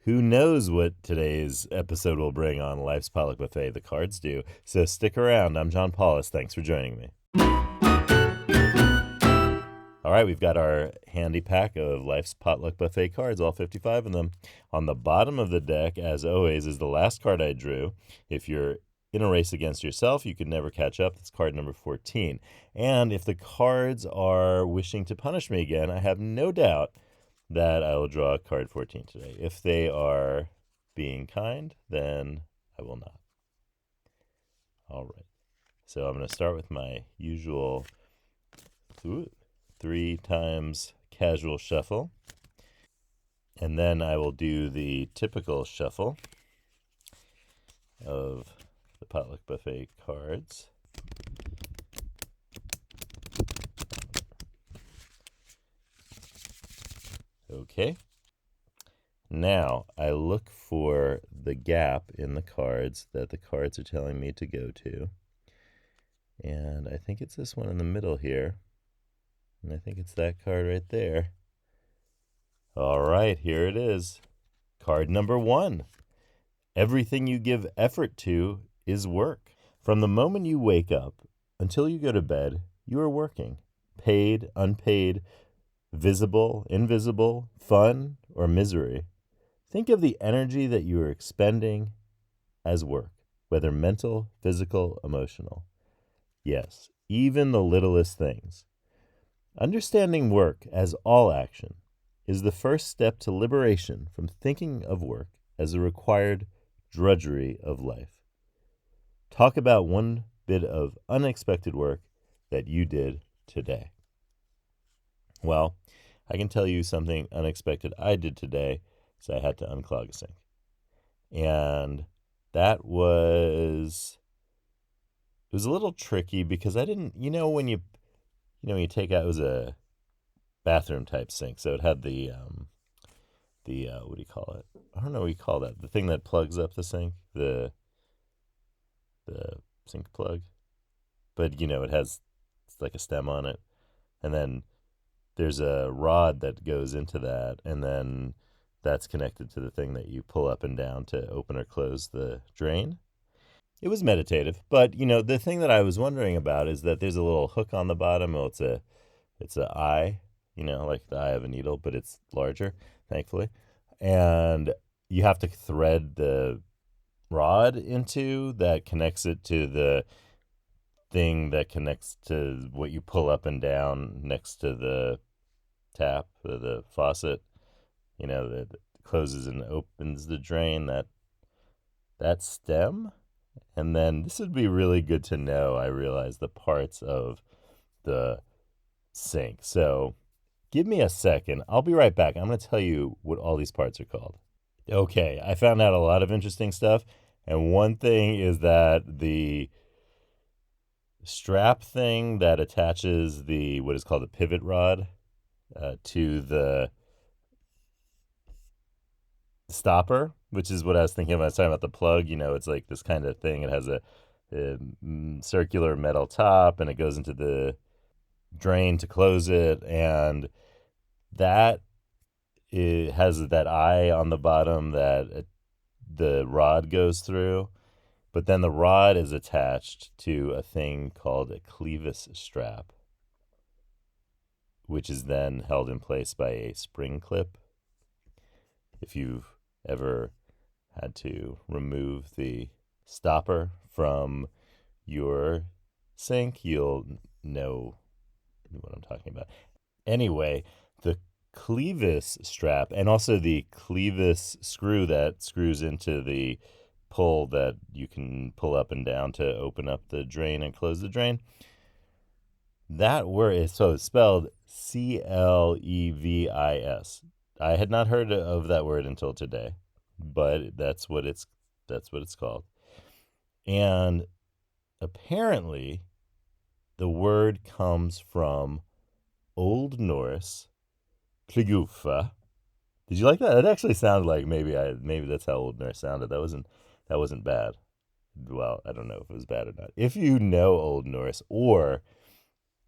Who knows what today's episode will bring on Life's Potluck Buffet? The cards do. So stick around. I'm John Paulus. Thanks for joining me. All right, we've got our handy pack of Life's Potluck Buffet cards, all 55 of them. On the bottom of the deck, as always, is the last card I drew. If you're in a race against yourself, you can never catch up. That's card number 14. And if the cards are wishing to punish me again, I have no doubt that I will draw card 14 today. If they are being kind, then I will not. All right. So I'm going to start with my usual 3 times casual shuffle. And then I will do the typical shuffle of the Potluck Buffet cards. Okay. Now I look for the gap in the cards that the cards are telling me to go to. And I think it's this one in the middle here. And I think it's that card right there. All right, here it is. Card number 1. Everything you give effort to is work. From the moment you wake up until you go to bed, you are working. Paid, unpaid, visible, invisible, fun, or misery. Think of the energy that you are expending as work, whether mental, physical, emotional. Yes, even the littlest things. Understanding work as all action is the first step to liberation from thinking of work as a required drudgery of life. Talk about one bit of unexpected work that you did today. Well, I can tell you something unexpected I did today, so I had to unclog a sink. And that was, it was a little tricky because I didn't, when you take out, it was a bathroom type sink, so it had the what do you call it? I don't know what you call that. The thing that plugs up the sink, the sink plug. But it has, it's like a stem on it, and then there's a rod that goes into that, and then that's connected to the thing that you pull up and down to open or close the drain. It was meditative, but the thing that I was wondering about is that there's a little hook on the bottom. Well, it's a eye, like the eye of a needle, but it's larger, thankfully. And you have to thread the rod into that connects it to the thing that connects to what you pull up and down next to the tap, the faucet, that closes and opens the drain, that stem. And then this would be really good to know, I realize, the parts of the sink. So give me a second. I'll be right back. I'm going to tell you what all these parts are called. Okay, I found out a lot of interesting stuff. And one thing is that the strap thing that attaches what is called a pivot rod to the stopper, which is what I was thinking of when I was talking about the plug. It's like this kind of thing. It has a circular metal top, and it goes into the drain to close it, and that it has that eye on the bottom that the rod goes through. But then the rod is attached to a thing called a clevis strap, which is then held in place by a spring clip. If you've ever had to remove the stopper from your sink, you'll know what I'm talking about. Anyway, the clevis strap and also the clevis screw that screws into the pull that you can pull up and down to open up the drain and close the drain. That word is so it's spelled Clevis. I had not heard of that word until today, but that's what it's called. And apparently the word comes from Old Norse kligufa. Did you like that? It actually sounded like maybe that's how Old Norse sounded. That wasn't bad. Well, I don't know if it was bad or not. If you know Old Norse, or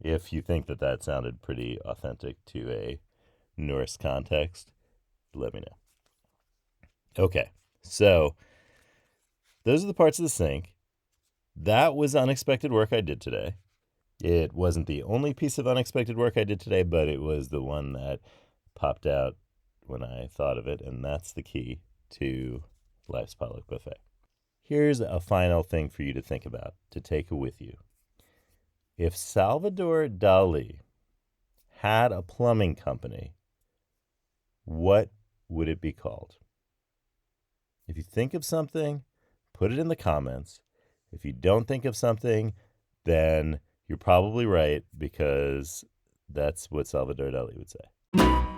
if you think that sounded pretty authentic to a Norse context, let me know. Okay, so those are the parts of the sink. That was unexpected work I did today. It wasn't the only piece of unexpected work I did today, but it was the one that popped out when I thought of it, and that's the key to Life's Potluck Buffet. Here's a final thing for you to think about, to take with you. If Salvador Dali had a plumbing company, what would it be called? If you think of something, put it in the comments. If you don't think of something, then you're probably right, because that's what Salvador Dali would say.